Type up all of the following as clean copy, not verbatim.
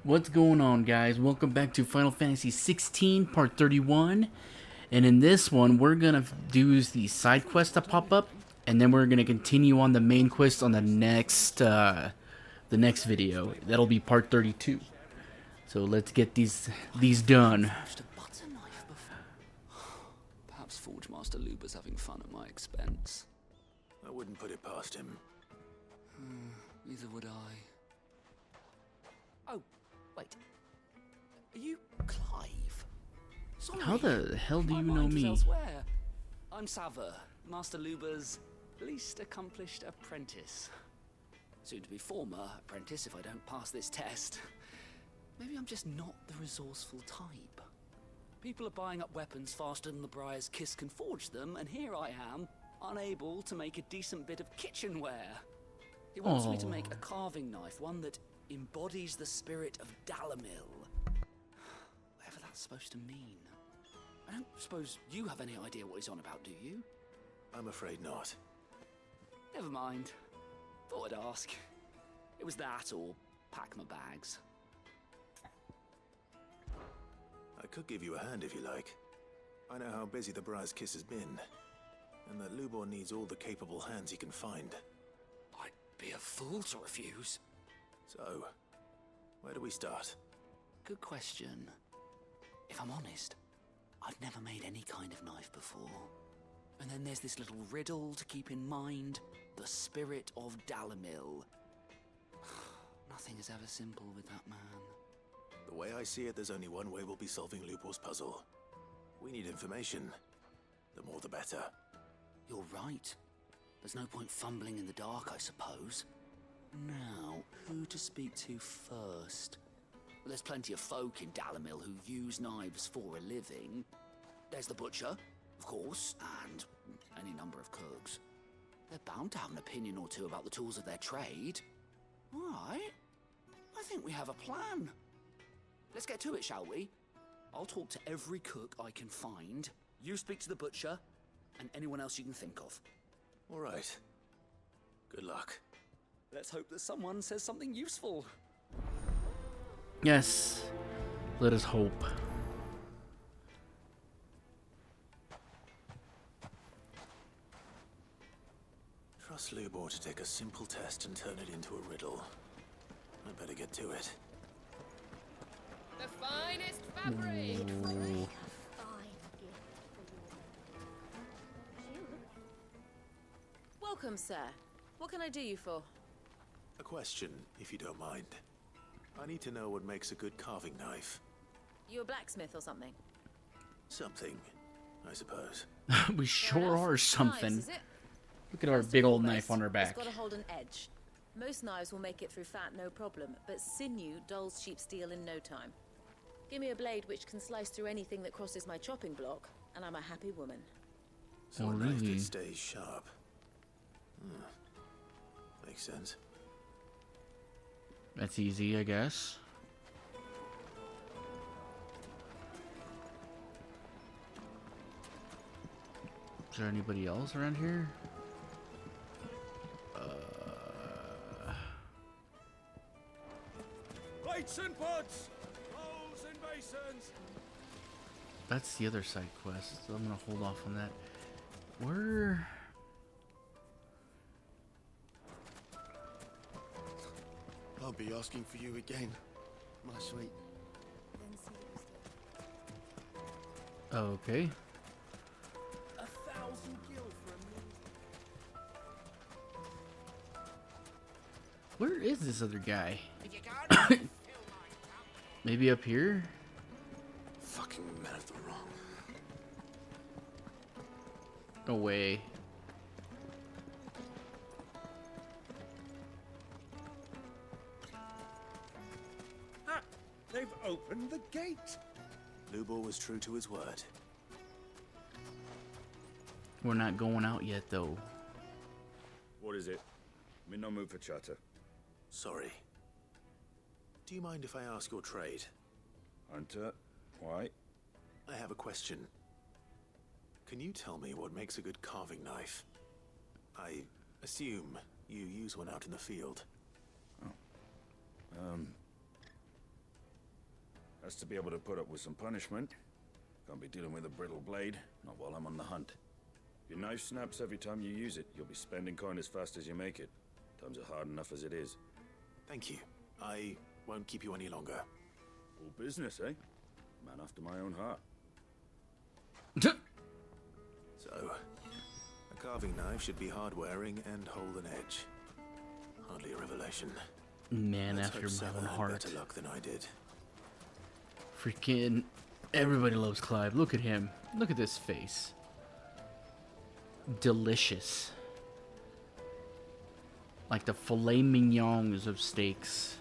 What's going on, guys? Welcome back to Final Fantasy 16 Part 31. And in this one, we're gonna do the side quests that pop up, and then we're gonna continue on the main quest on the next video. That'll be Part 32. So let's get these done. Forged a butter knife before. Perhaps Forge Master Luber's having fun at my expense. I wouldn't put it past him. Neither would I. Oh, wait. Are you Clive? Sorry. How the hell do My you know mind was me? elsewhere. I'm Sava, Master Luber's least accomplished apprentice. Soon to be former apprentice if I don't pass this test. Maybe I'm just not the resourceful type. People are buying up weapons faster than the Briar's Kiss can forge them, and here I am, unable to make a decent bit of kitchenware. He wants me to make a carving knife, one that embodies the spirit of Dalimil. Whatever that's supposed to mean. I don't suppose you have any idea what he's on about, do you? I'm afraid not. Never mind. Thought I'd ask. It was that or pack my bags. I could give you a hand if you like. I know how busy the Briar's Kiss has been, and that Lubor needs all the capable hands he can find. I'd be a fool to refuse. So, where do we start? Good question. If I'm honest, I've never made any kind of knife before. And then there's this little riddle to keep in mind. The spirit of Dalimil. Nothing is ever simple with that man. The way I see it, there's only one way we'll be solving Lubor's puzzle. We need information. The more the better. You're right. There's no point fumbling in the dark, I suppose. Now, who to speak to first? Well, there's plenty of folk in Dalimil who use knives for a living. There's the butcher, of course, and any number of cooks. They're bound to have an opinion or two about the tools of their trade. All right. I think we have a plan. Let's get to it, shall we? I'll talk to every cook I can find. You speak to the butcher, and anyone else you can think of. All right. Good luck. Let's hope that someone says something useful. Yes. Let us hope. Trust Lubor to take a simple test and turn it into a riddle. I better get to it. The finest fabric! Ooh. Welcome, sir. What can I do you for? A question, if you don't mind. I need to know what makes a good carving knife. You a blacksmith or something? Something, I suppose. We sure Fair enough. are something. Knives, is it? Look at our First big and old foremost, knife on our back. It's got to hold an edge. Most knives will make it through fat, no problem, but sinew dulls cheap steel in no time. Give me a blade which can slice through anything that crosses my chopping block, and I'm a happy woman. So Oh, a knife really? that stays sharp. Makes sense. That's easy, I guess. Is there anybody else around here? Plates and pots! Bowls and basins! That's the other side quest, so I'm gonna hold off on that. Where? I'll be asking for you again, my sweet. Okay. 1,000 gil for a Where is this other guy? Maybe up here? Fucking men of the wrong. No way. They've opened the gate! Lubor was true to his word. We're not going out yet, though. What is it? I'm in no mood for chatter. Sorry. Do you mind if I ask your trade? Hunter, why? I have a question. Can you tell me what makes a good carving knife? I assume you use one out in the field. Has to be able to put up with some punishment. Can't be dealing with a brittle blade, not while I'm on the hunt. If your knife snaps every time you use it, you'll be spending coin as fast as you make it. Times are hard enough as it is. Thank you. I won't keep you any longer. All business, eh? Man after my own heart. So, a carving knife should be hard-wearing and hold an edge. Hardly a revelation. Man Let's after hope my Savannah own had heart. better luck than I did. Freaking everybody loves Clive. Look at him. Look at this face. Delicious. Like the filet mignons of steaks.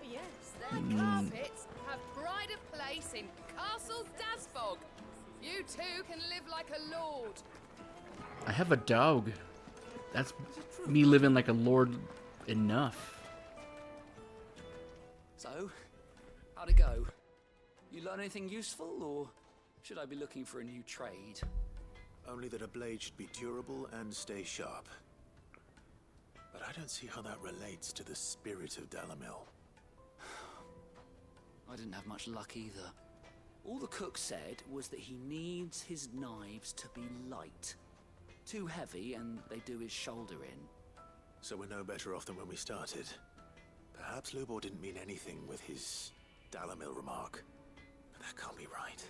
Yes, their carpets have pride of place in Castle Dasbog. You too can live like a lord. I have a dog. That's me living like a lord enough. So, how'd it go? You learn anything useful, or should I be looking for a new trade? Only that a blade should be durable and stay sharp. But I don't see how that relates to the spirit of Dalimil. I didn't have much luck either. All the cook said was that he needs his knives to be light. Too heavy and they do his shoulder in. So we're no better off than when we started. Perhaps Lubor didn't mean anything with his Dalimil remark. But that can't be right.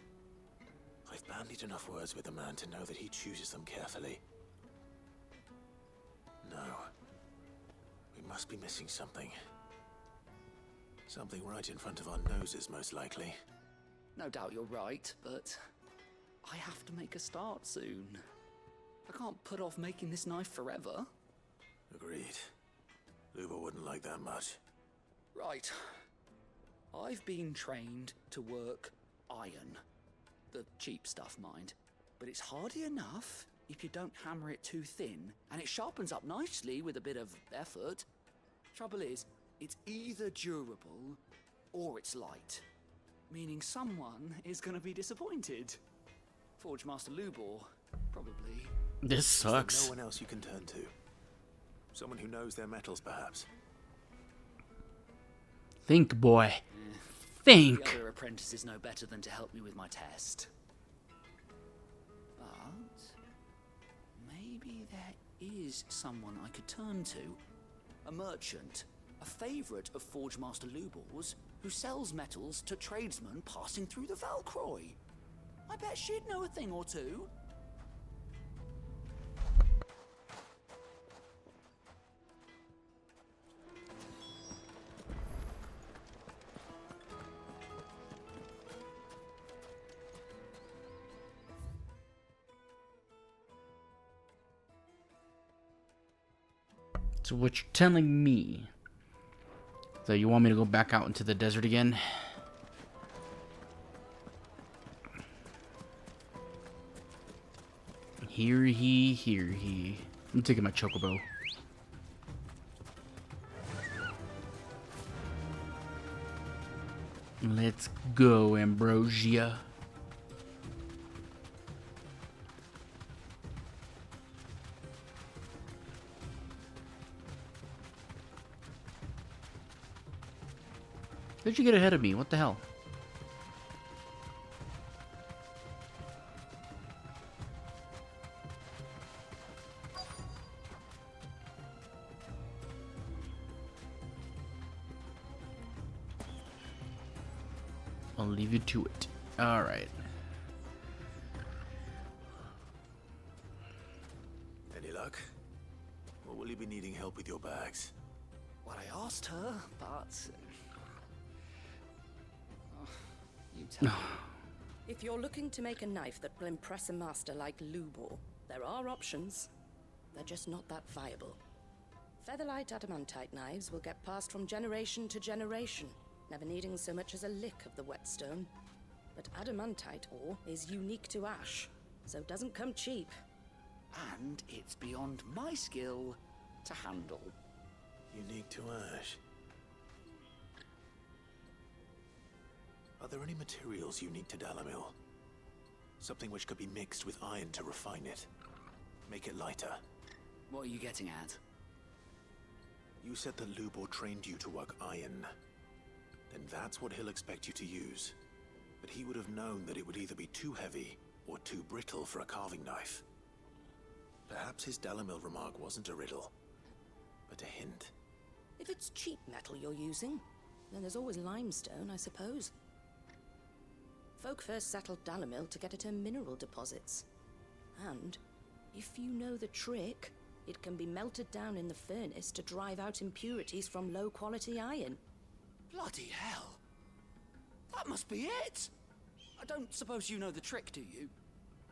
I've bandied enough words with the man to know that he chooses them carefully. No. We must be missing something. Something right in front of our noses, most likely. No doubt you're right, but I have to make a start soon. I can't put off making this knife forever. Agreed. Lubor wouldn't like that much. Right. I've been trained to work iron. The cheap stuff, mind. But it's hardy enough if you don't hammer it too thin, and it sharpens up nicely with a bit of effort. Trouble is, it's either durable or it's light. Meaning someone is going to be disappointed. Forge Master Lubor, probably. This Is there sucks. no one else you can turn to? Someone who knows their metals, perhaps? Think, boy. The Think. other apprentices know better than to help me with my test. But maybe there is someone I could turn to. A merchant, a favourite of Forge Master Lubor's, who sells metals to tradesmen passing through the Valcroy. I bet she'd know a thing or two. So what you're telling me? So you want me to go back out into the desert again? Hear he, hear he. I'm taking my chocobo. Let's go, Ambrosia. How'd you get ahead of me? What the hell? I'll leave you to it. Alright. Any luck? Or will you be needing help with your bags? Well, I asked her, but... you tell me. If you're looking to make a knife that will impress a master like Lubor, there are options. They're just not that viable. Featherlight adamantite knives will get passed from generation to generation, never needing so much as a lick of the whetstone. But adamantite ore is unique to ash, so it doesn't come cheap. And it's beyond my skill to handle. Unique to ash. Are there any materials unique to Dalimil? Something which could be mixed with iron to refine it. Make it lighter. What are you getting at? You said that Lubor trained you to work iron. Then that's what he'll expect you to use. But he would have known that it would either be too heavy or too brittle for a carving knife. Perhaps his Dalimil remark wasn't a riddle, but a hint. If it's cheap metal you're using, then there's always limestone, I suppose. Folk first settled Dalimil to get at her mineral deposits. And, if you know the trick, it can be melted down in the furnace to drive out impurities from low-quality iron. Bloody hell. That must be it. I don't suppose you know the trick, do you?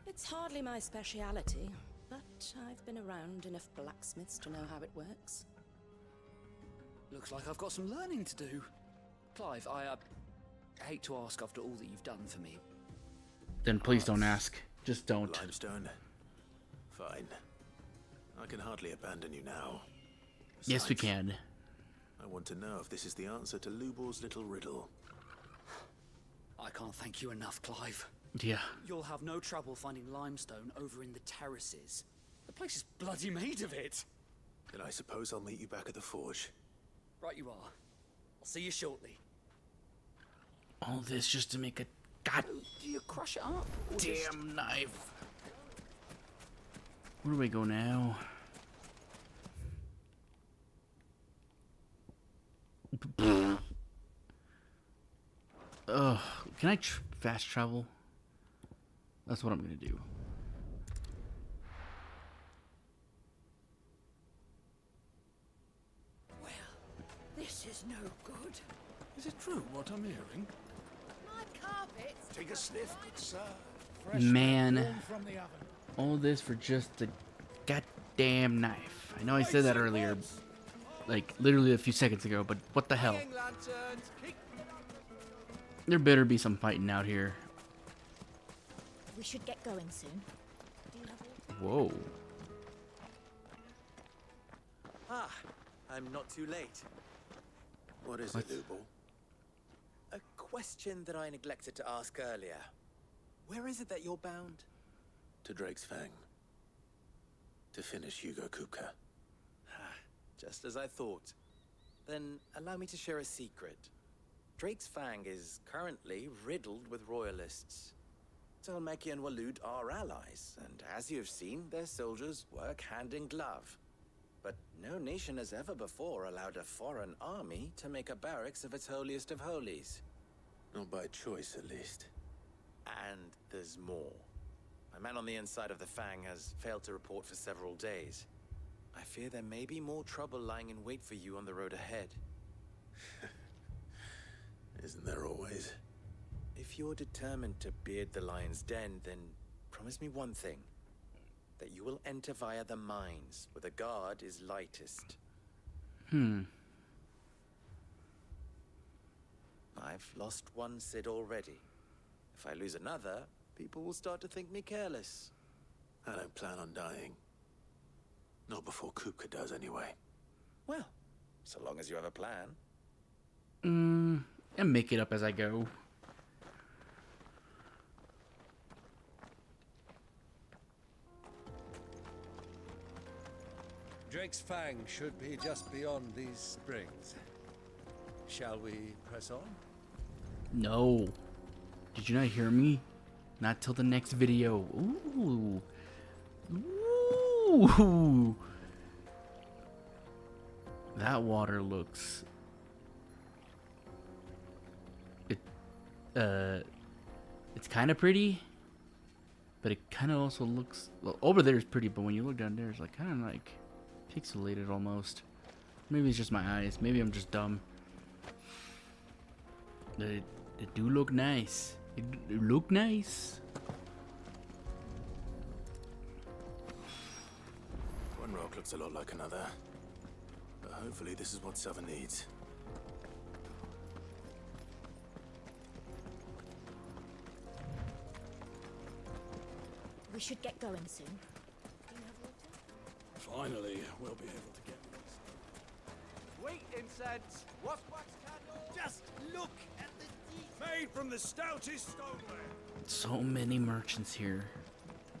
It's hardly my speciality, but I've been around enough blacksmiths to know how it works. Looks like I've got some learning to do. Clive, I hate to ask after all that you've done for me. Then please don't ask. Just don't. Limestone? Fine. I can hardly abandon you now. Yes, we Besides, can. I want to know if this is the answer to Lubor's little riddle. I can't thank you enough, Clive. Yeah. You'll have no trouble finding limestone over in the terraces. The place is bloody made of it. Then I suppose I'll meet you back at the forge. Right you are. I'll see you shortly. All this just to make a Do you crush it up? Or just- goddamn knife. Where do we go now? Ugh. Can I fast travel? That's what I'm gonna do. Well, this is no good. Is it true what I'm hearing? My carpets. Take a sniff, good sir. Man, all this for just a goddamn knife. I know I said that earlier, like literally a few seconds ago, but what the hell? There better be some fighting out here. We should get going soon. Whoa. Ah, I'm not too late. What is it, Lubor? A question that I neglected to ask earlier. Where is it that you're bound? To Drake's Fang. To finish Hugo Kupka. Just as I thought. Then allow me to share a secret. Drake's Fang is currently riddled with royalists. Talmeki and Walud are allies, and as you have seen, their soldiers work hand in glove. But no nation has ever before allowed a foreign army to make a barracks of its holiest of holies. Not by choice, at least. And there's more. My man on the inside of the Fang has failed to report for several days. I fear there may be more trouble lying in wait for you on the road ahead. Isn't there always? If you're determined to beard the lion's den, then promise me one thing. That you will enter via the mines, where the guard is lightest. I've lost one Cid already. If I lose another, people will start to think me careless. I don't plan on dying. Not before Kupka does, anyway. Well, so long as you have a plan. And make it up as I go. Drake's Fang should be just beyond these springs. Shall we press on? No. Did you not hear me? Not till the next video. Ooh. Ooh. That water looks... It's kind of pretty. But it kind of also looks... Well, over there is pretty, but when you look down there, it's like kind of like pixelated almost. Maybe it's just my eyes. Maybe I'm just dumb. It do look nice. It look nice. One rock looks a lot like another. But hopefully this is what Sava needs. We should get going soon. Finally, we'll be able to get this. Wait, incense! What's wax candle? Just look at the detail. Made from the stoutest stoneware. So many merchants here.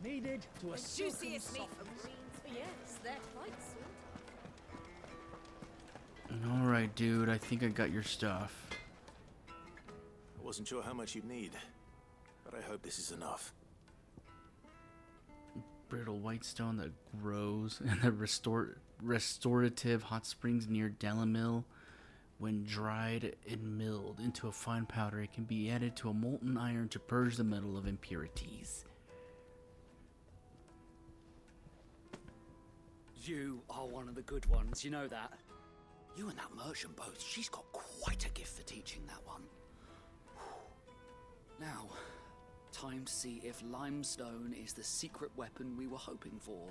Needed to a Juiciest meat from greens. Yes, they're quite sweet. Alright, dude, I think I got your stuff. I wasn't sure how much you'd need, but I hope this is enough. Brittle white stone that grows in the restorative hot springs near Dalimil. When dried and milled into a fine powder, it can be added to a molten iron to purge the metal of impurities. You are one of the good ones, you know that? You and that merchant both, she's got quite a gift for teaching that one. Now, time to see if limestone is the secret weapon we were hoping for.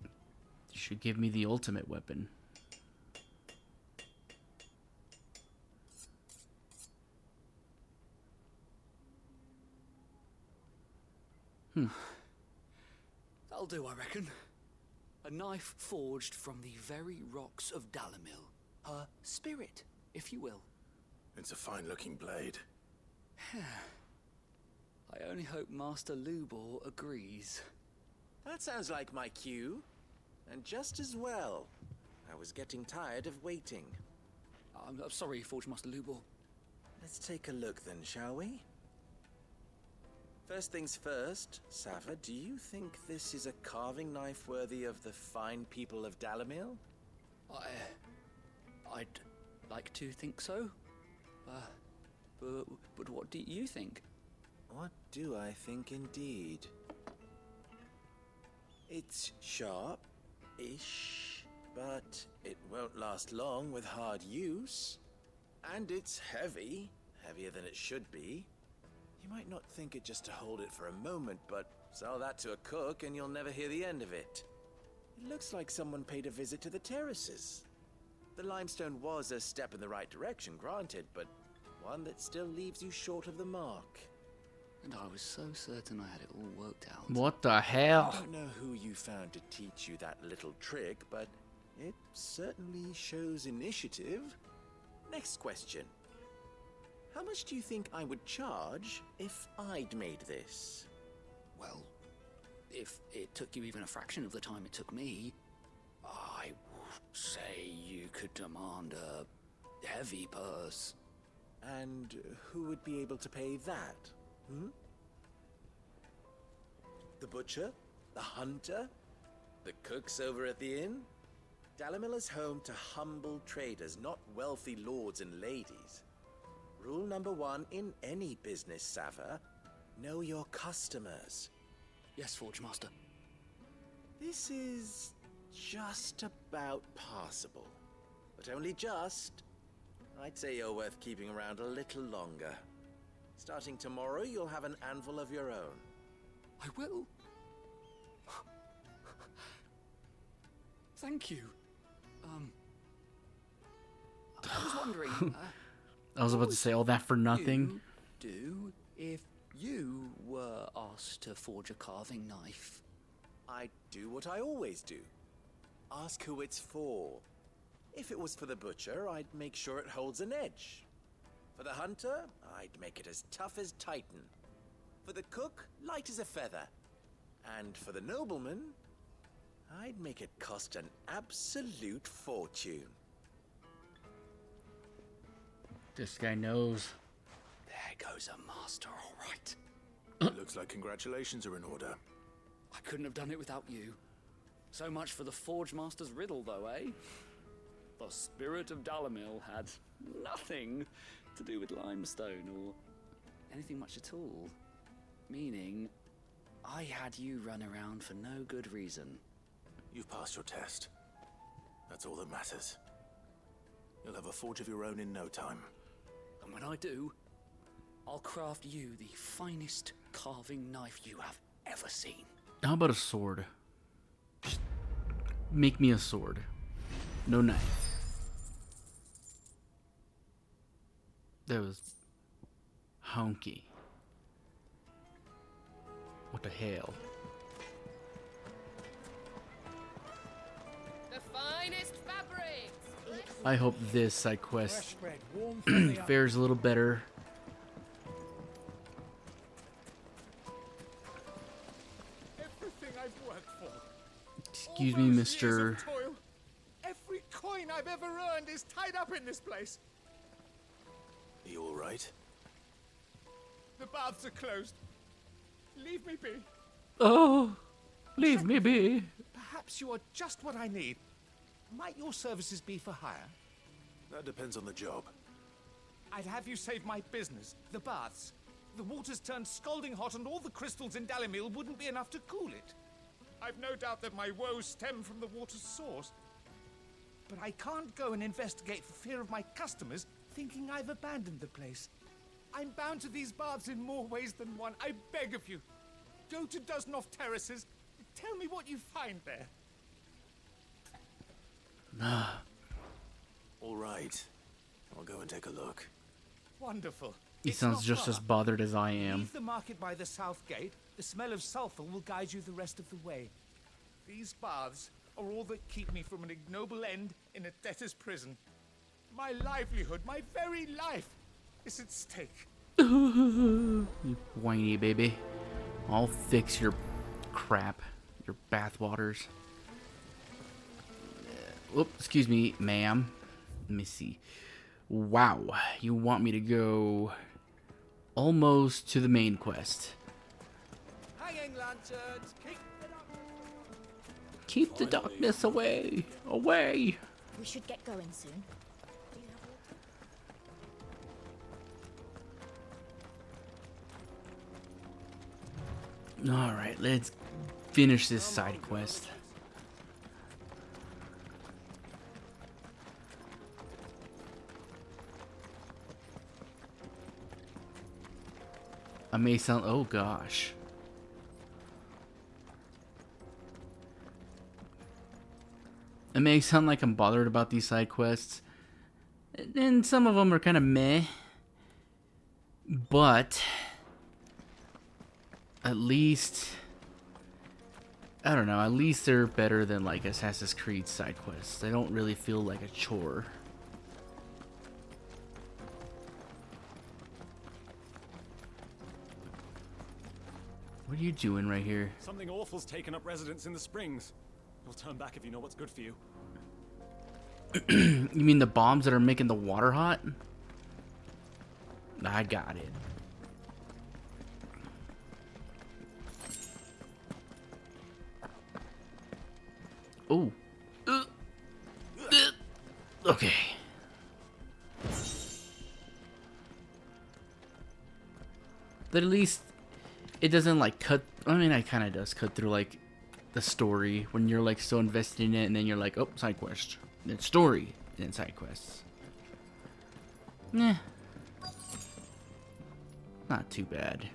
You should give me the ultimate weapon. That'll do, I reckon. A knife forged from the very rocks of Dalimil. Her spirit, if you will. It's a fine-looking blade. I only hope Master Lubor agrees. That sounds like my cue. And just as well. I was getting tired of waiting. I'm sorry, Forge Master Lubor. Let's take a look then, shall we? First things first, Sava, do you think this is a carving knife worthy of the fine people of Dalimil? I'd like to think so. But what do you think? What do I think indeed? It's sharp-ish, but it won't last long with hard use. And it's heavy, heavier than it should be. You might not think it just to hold it for a moment, but sell that to a cook and you'll never hear the end of it. It looks like someone paid a visit to the terraces. The limestone was a step in the right direction, granted, but one that still leaves you short of the mark. And I was so certain I had it all worked out. What the hell? I don't know who you found to teach you that little trick, but it certainly shows initiative. Next question. How much do you think I would charge if I'd made this? Well, if it took you even a fraction of the time it took me, I would say you could demand a heavy purse. And who would be able to pay that? The butcher? The hunter? The cooks over at the inn? Dalimil is home to humble traders, not wealthy lords and ladies. Rule number 1 in any business, Sava, know your customers. Yes, Forge Master. This is just about passable. But only just. I'd say you're worth keeping around a little longer. Starting tomorrow, you'll have an anvil of your own. I will. Thank you. I was wondering... I was about to say all that for nothing. Do if you were asked to forge a carving knife? I'd do what I always do. Ask who it's for. If it was for the butcher, I'd make sure it holds an edge. For the hunter, I'd make it as tough as Titan. For the cook, light as a feather. And for the nobleman, I'd make it cost an absolute fortune. This guy knows. There goes a master, all right. It looks like congratulations are in order. I couldn't have done it without you. So much for the Forge Master's riddle, though, eh? The spirit of Dalimil had nothing to do with limestone or anything much at all. Meaning, I had you run around for no good reason. You've passed your test. That's all that matters. You'll have a forge of your own in no time. And when I do, I'll craft you the finest carving knife you have ever seen. How about a sword? Just make me a sword. No knife. That was honky. What the hell? The finest fabrics. I hope this side quest fares a little better. Everything I've worked for. Excuse All me, those years Mr. of toil, every coin I've ever earned is tied up in this place. Are you all right? The baths are closed. Leave me be. Oh, leave me be. Perhaps you are just what I need. Might your services be for hire? That depends on the job. I'd have you save my business, the baths. The water's turned scalding hot and all the crystals in Dalimil wouldn't be enough to cool it. I've no doubt that my woes stem from the water's source. But I can't go and investigate for fear of my customers thinking I've abandoned the place. I'm bound to these baths in more ways than one. I beg of you. Go to Dusnoff Terraces. Tell me what you find there. All right. I'll go and take a look. Wonderful. He It's sounds not just far. as bothered as I am. Leave the market by the south gate. The smell of sulfur will guide you the rest of the way. These baths are all that keep me from an ignoble end in a debtor's prison. My livelihood, my very life, is at stake. You whiny baby. I'll fix your crap, your bathwaters. Whoop, excuse me, ma'am. Let me see. Wow, you want me to go almost to the main quest. Hanging lanterns, Keep the darkness away, away. We should get going soon. All right, let's finish this side quest. I may sound, oh gosh. It may sound like I'm bothered about these side quests, and some of them are kind of meh, but at least, I don't know, at least they're better than like Assassin's Creed side quests. They don't really feel like a chore. What are you doing right here? Something awful's taken up residence in the springs. You'll turn back if you know what's good for you. You mean the bombs that are making the water hot? I got it. Oh. Okay. But at least it doesn't like cut. I mean, it kind of does cut through like the story when you're like so invested in it, and then you're like, oh, side quest, then story, then side quests. Nah, not too bad.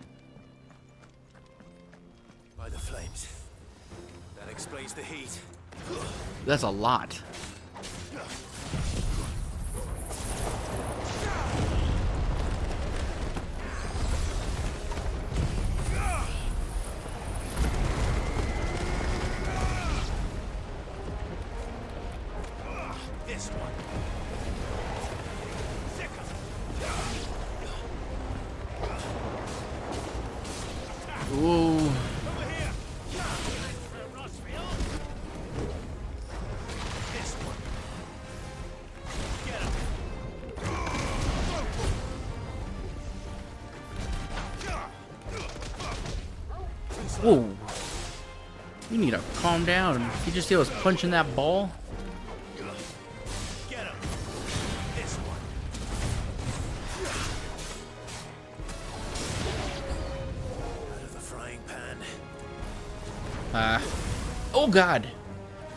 By the flames. That explains the heat. That's a lot. This one. Whoa. This one. Get Whoa. You need to calm down. You just see I was punching that ball? Get him. This one. Out of the frying pan. Oh god.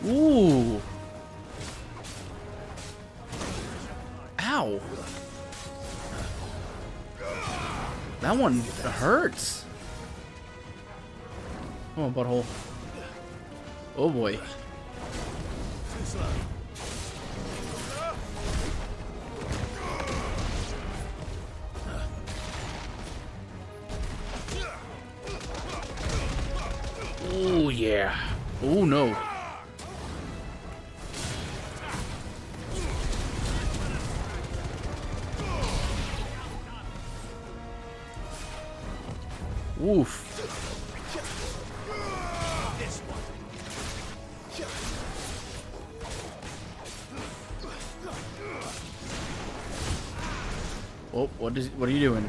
Ooh. Ow. That one hurts. Come on, butthole. Oh boy. Oh yeah. Oh no. Oof. This one. Oh, what are you doing?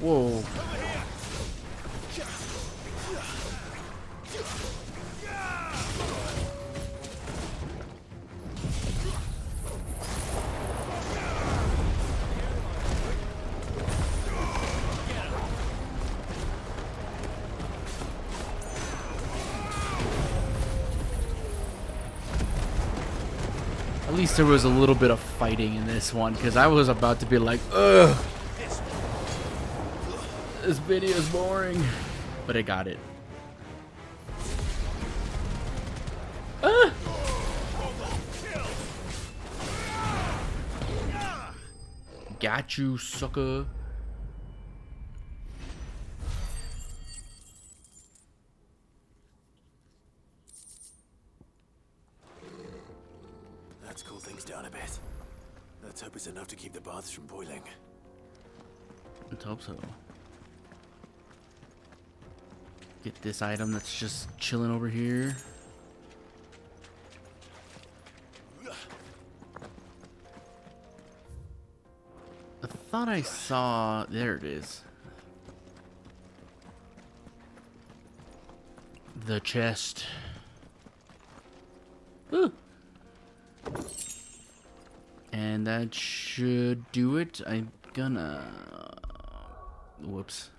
Whoa. At least there was a little bit of fighting in this one, because I was about to be like, ugh, this video is boring. But I got it. Ah! Got you, sucker. Let's cool things down a bit. Let's hope it's enough to keep the baths from boiling. Let's hope so. Get this item that's just chilling over here. I thought I saw... There it is. The chest. Ooh. And that should do it. I'm gonna... Whoops.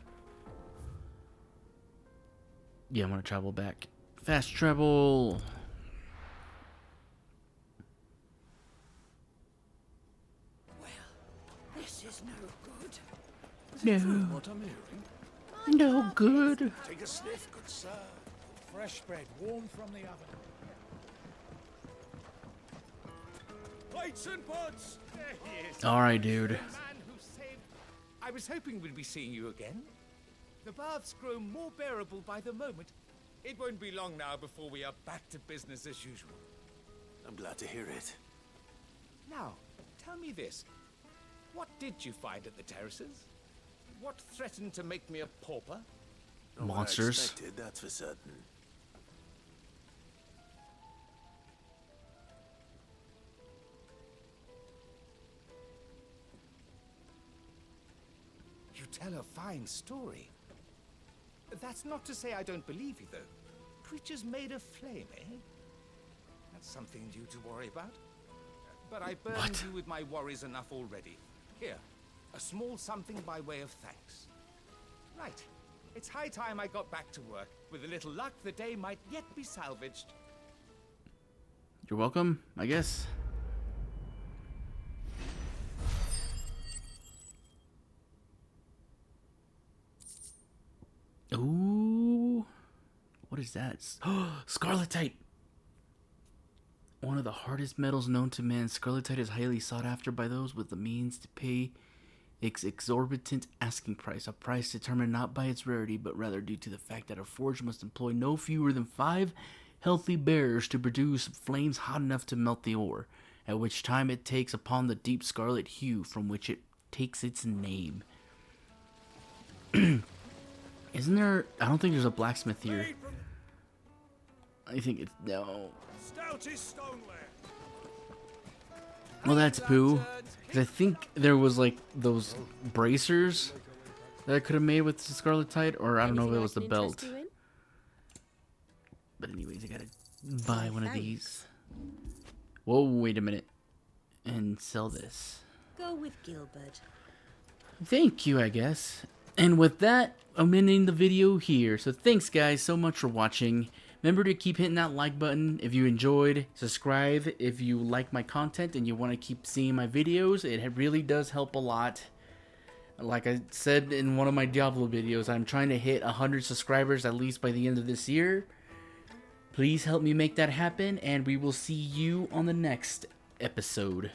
Yeah, I'm gonna travel back. Fast travel. This is no good. No. What I'm hearing? No good. Take a sniff, good sir. Fresh bread, warm from the oven. Plates and pots! There he is. All right, dude. The man who saved... I was hoping we'd be seeing you again. The baths grow more bearable by the moment. It won't be long now before we are back to business as usual. I'm glad to hear it. Now, tell me this. What did you find at the terraces? What threatened to make me a pauper? Not what I Monsters. expected, that's for certain. You tell a fine story. That's not to say I don't believe you, though. Creatures made of flame, eh? That's something due to worry about. But I burdened you with my worries enough already. Here, a small something by way of thanks. Right. It's high time I got back to work. With a little luck, the day might yet be salvaged. You're welcome, I guess. Ooh. What is that? Scarletite! One of the hardest metals known to man, scarletite is highly sought after by those with the means to pay its exorbitant asking price, a price determined not by its rarity, but rather due to the fact that a forge must employ no fewer than 5 healthy bearers to produce flames hot enough to melt the ore, at which time it takes upon the deep scarlet hue from which it takes its name. Isn't there... I don't think there's a blacksmith here. I think it's... No. Well, that's poo. Because I think there was, like, those bracers that I could have made with the scarletite, or I don't know if it was the belt. But anyways, I gotta buy one of these. Whoa, wait a minute. And sell this. Go with Gilbert. Thank you, I guess. And with that, I'm ending the video here. So thanks, guys, so much for watching. Remember to keep hitting that like button if you enjoyed. Subscribe if you like my content and you want to keep seeing my videos. It really does help a lot. Like I said in one of my Diablo videos, I'm trying to hit 100 subscribers at least by the end of this year. Please help me make that happen, and we will see you on the next episode.